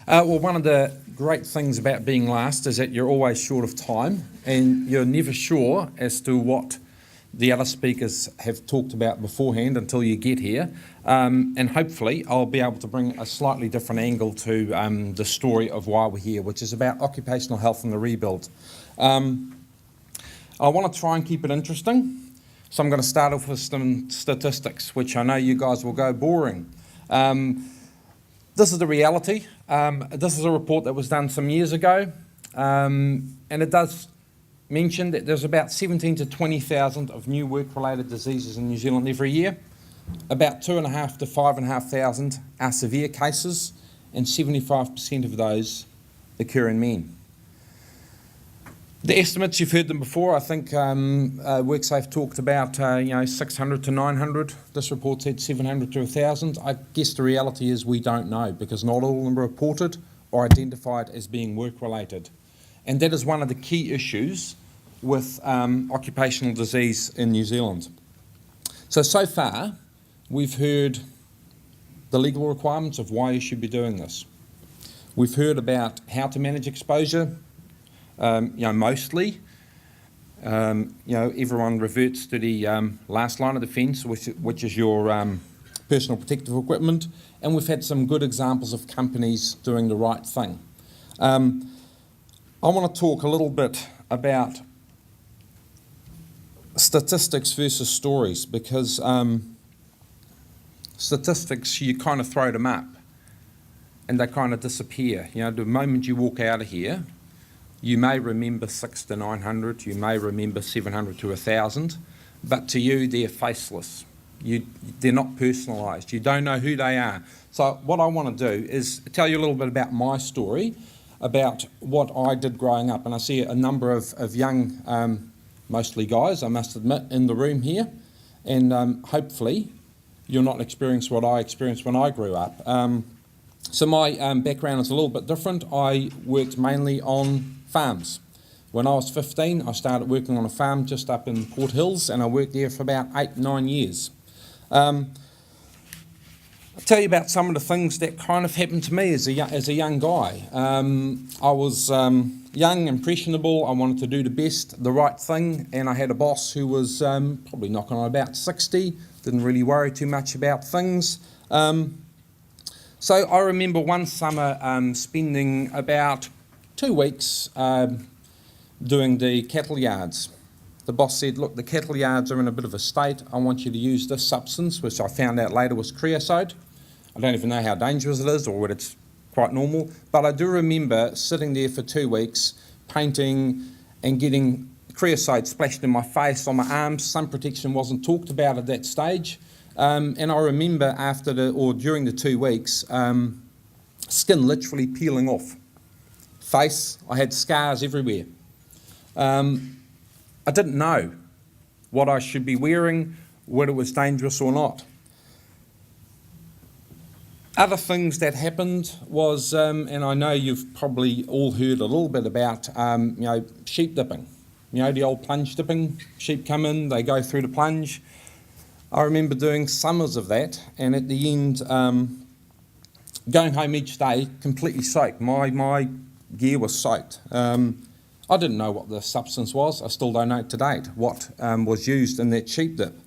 Well, one of the great things about being last is that you're always short of time and you're never sure as to what the other speakers have talked about beforehand until you get here. And hopefully I'll be able to bring a slightly different angle to the story of why we're here, which is about occupational health and the rebuild. I want to try and keep it interesting, so I'm going to start off with some statistics, which I know you guys will go boring. This is the reality. This is a report that was done some years ago, and it does mention that there's about 17 to 20,000 of new work-related diseases in New Zealand every year. About 2,500 to 5,500 are severe cases, and 75% of those occur in men. The estimates, you've heard them before. I think WorkSafe talked about 600 to 900. This report said 700 to 1,000. I guess the reality is we don't know, because not all of them are reported or identified as being work-related. And that is one of the key issues with occupational disease in New Zealand. So far, we've heard the legal requirements of why you should be doing this. We've heard about how to manage exposure. Mostly, everyone reverts to the last line of defence, which is your personal protective equipment, and we've had some good examples of companies doing the right thing. I want to talk a little bit about statistics versus stories, because statistics, you kind of throw them up and they kind of disappear. The moment you walk out of here, you may remember 600 to 900, you may remember 700 to 1,000, but to you they're faceless. They're not personalised. You don't know who they are. So what I want to do is tell you a little bit about my story, about what I did growing up. And I see a number of young, mostly guys, I must admit, in the room here. And hopefully you'll not experience what I experienced when I grew up. So my background is a little bit different. I worked mainly on farms. When I was 15, I started working on a farm just up in Port Hills, and I worked there for about 8-9 years. I'll tell you about some of the things that kind of happened to me as a young guy. I was young, impressionable. I wanted to do the best, the right thing, and I had a boss who was probably knocking on about 60, didn't really worry too much about things. So I remember one summer spending about 2 weeks doing the cattle yards. The boss said, look, the cattle yards are in a bit of a state. I want you to use this substance, which I found out later was creosote. I don't even know how dangerous it is or whether it's quite normal, but I do remember sitting there for 2 weeks, painting and getting creosote splashed in my face, on my arms. Sun protection wasn't talked about at that stage. And I remember during the 2 weeks, skin literally peeling off. Face, I had scars everywhere. I didn't know what I should be wearing, whether it was dangerous or not. Other things that happened was, and I know you've probably all heard a little bit about, sheep dipping. The old plunge dipping. Sheep come in, they go through the plunge. I remember doing summers of that, and at the end, going home each day completely soaked. My gear was soaked. I didn't know what the substance was. I still don't know to date what was used in that sheep dip.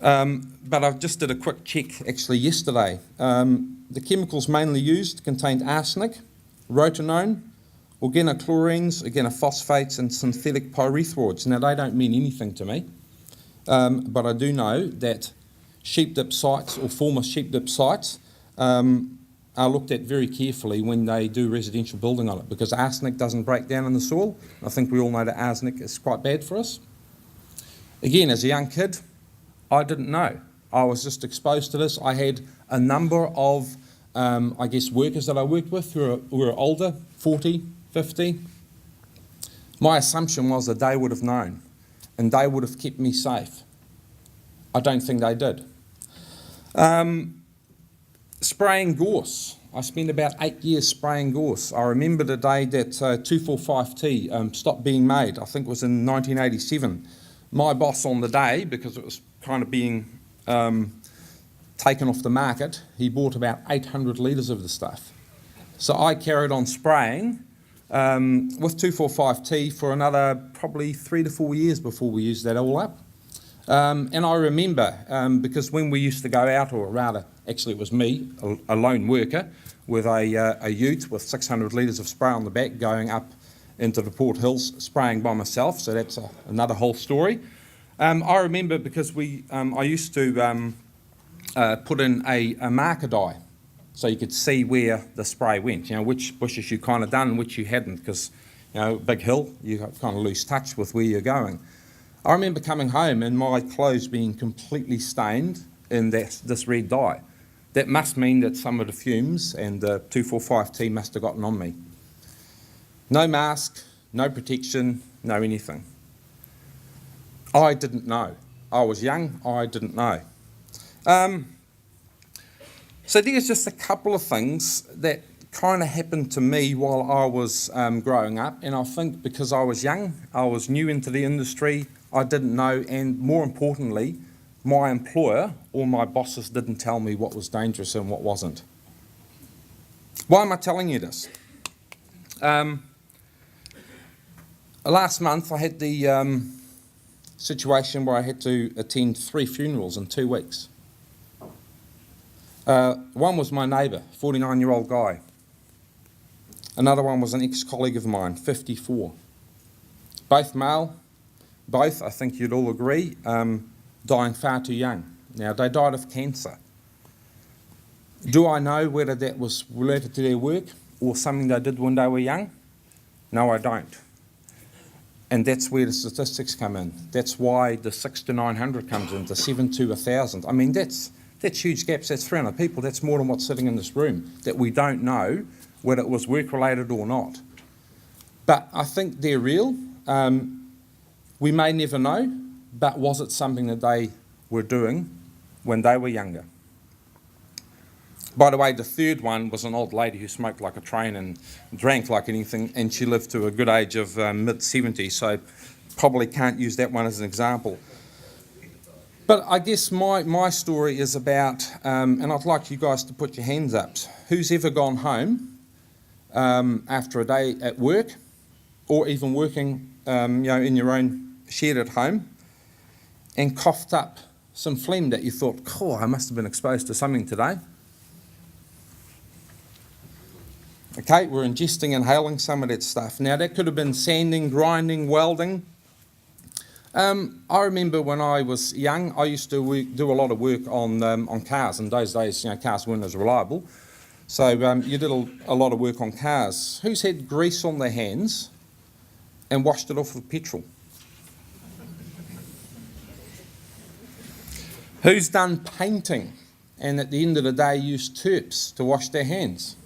But I just did a quick check actually yesterday. The chemicals mainly used contained arsenic, rotenone, organochlorines, organophosphates, and synthetic pyrethroids. Now, they don't mean anything to me. But I do know that sheep dip sites or former sheep dip sites are looked at very carefully when they do residential building on it, because arsenic doesn't break down in the soil. I think we all know that arsenic is quite bad for us. Again, as a young kid, I didn't know. I was just exposed to this. I had a number of, workers that I worked with who were older, 40, 50. My assumption was that they would have known and they would have kept me safe. I don't think they did. Spraying gorse. I spent about 8 years spraying gorse. I remember the day that 245T stopped being made. I think it was in 1987. My boss on the day, because it was kind of being taken off the market, he bought about 800 litres of the stuff. So I carried on spraying with 2,4,5-T for another probably 3 to 4 years before we used that all up. And I remember, because when we used to go out, or rather, actually it was me, a lone worker, with a ute with 600 litres of spray on the back going up into the Port Hills, spraying by myself, so that's another whole story. I remember because I used to put in a marker die, so you could see where the spray went, which bushes you kind of done and which you hadn't, because, big hill, you kind of lose touch with where you're going. I remember coming home and my clothes being completely stained in this red dye. That must mean that some of the fumes and the 2,4,5-T must have gotten on me. No mask, no protection, no anything. I didn't know. I was young, I didn't know. So there's just a couple of things that kind of happened to me while I was growing up, and I think because I was young, I was new into the industry, I didn't know, and more importantly, my employer or my bosses didn't tell me what was dangerous and what wasn't. Why am I telling you this? Last month I had the situation where I had to attend 3 funerals in 2 weeks. One was my neighbour, 49-year-old guy. Another one was an ex-colleague of mine, 54. Both male, both, I think you'd all agree, dying far too young. Now, they died of cancer. Do I know whether that was related to their work or something they did when they were young? No, I don't. And that's where the statistics come in. That's why the 6 to 900 comes in, the 7 to 1,000. I mean, that's huge gaps. That's 300 people. That's more than what's sitting in this room, that we don't know whether it was work-related or not. But I think they're real. We may never know, but was it something that they were doing when they were younger? By the way, the third one was an old lady who smoked like a train and drank like anything, and she lived to a good age of mid-70s, so probably can't use that one as an example. But I guess my story is about, and I'd like you guys to put your hands up, who's ever gone home after a day at work, or even working in your own shed at home, and coughed up some phlegm that you thought, oh, I must have been exposed to something today. Okay, we're ingesting, inhaling some of that stuff. Now, that could have been sanding, grinding, welding. I remember when I was young, I used to do a lot of work on cars. In those days, cars weren't as reliable. So you did a lot of work on cars. Who's had grease on their hands and washed it off with petrol? Who's done painting and at the end of the day used turps to wash their hands?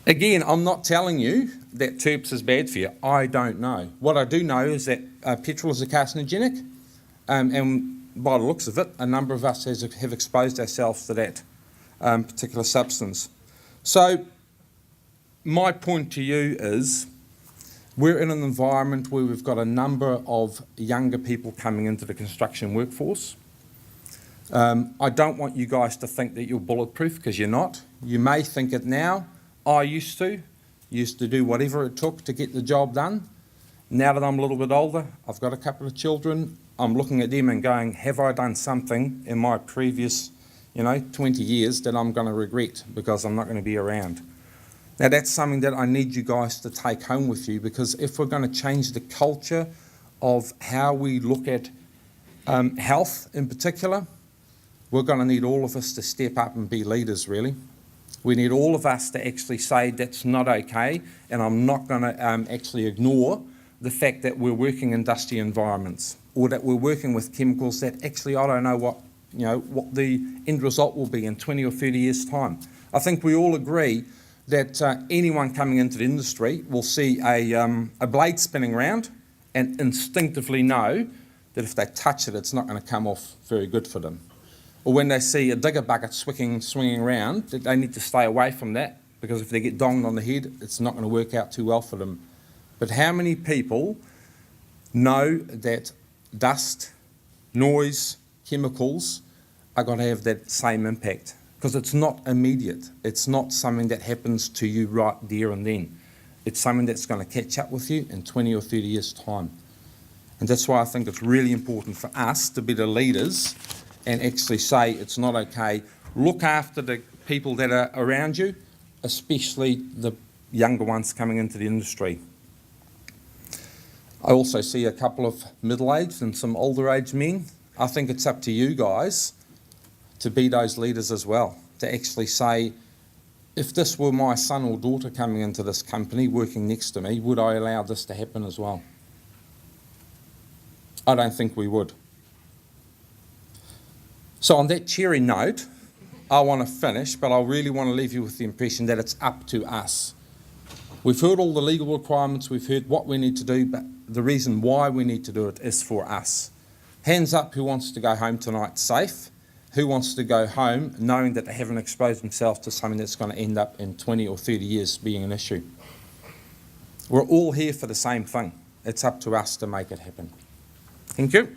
Again, I'm not telling you that turps is bad for you. I don't know. What I do know is that petrol is a carcinogenic, and by the looks of it, a number of us have exposed ourselves to that particular substance. So my point to you is, we're in an environment where we've got a number of younger people coming into the construction workforce. I don't want you guys to think that you're bulletproof, because you're not. You may think it now. I used to do whatever it took to get the job done. Now that I'm a little bit older, I've got a couple of children, I'm looking at them and going, have I done something in my previous 20 years that I'm going to regret because I'm not going to be around? Now that's something that I need you guys to take home with you, because if we're going to change the culture of how we look at health in particular, we're going to need all of us to step up and be leaders, really. We need all of us to actually say that's not okay, and I'm not going to actually ignore the fact that we're working in dusty environments, or that we're working with chemicals that actually I don't know what the end result will be in 20 or 30 years' time. I think we all agree that anyone coming into the industry will see a blade spinning around and instinctively know that if they touch it, it's not going to come off very good for them. Or when they see a digger bucket swinging around, that they need to stay away from that, because if they get donged on the head, it's not going to work out too well for them. But how many people know that dust, noise, chemicals are going to have that same impact? because it's not immediate. It's not something that happens to you right there and then. It's something that's going to catch up with you in 20 or 30 years' time. And that's why I think it's really important for us to be the leaders and actually say it's not okay. Look after the people that are around you, especially the younger ones coming into the industry. I also see a couple of middle-aged and some older-aged men. I think it's up to you guys to be those leaders as well, to actually say, if this were my son or daughter coming into this company, working next to me, would I allow this to happen as well? I don't think we would. So on that cheery note, I want to finish, but I really want to leave you with the impression that it's up to us. We've heard all the legal requirements, we've heard what we need to do, but the reason why we need to do it is for us. Hands up who wants to go home tonight safe, who wants to go home knowing that they haven't exposed themselves to something that's going to end up in 20 or 30 years being an issue. We're all here for the same thing. It's up to us to make it happen. Thank you.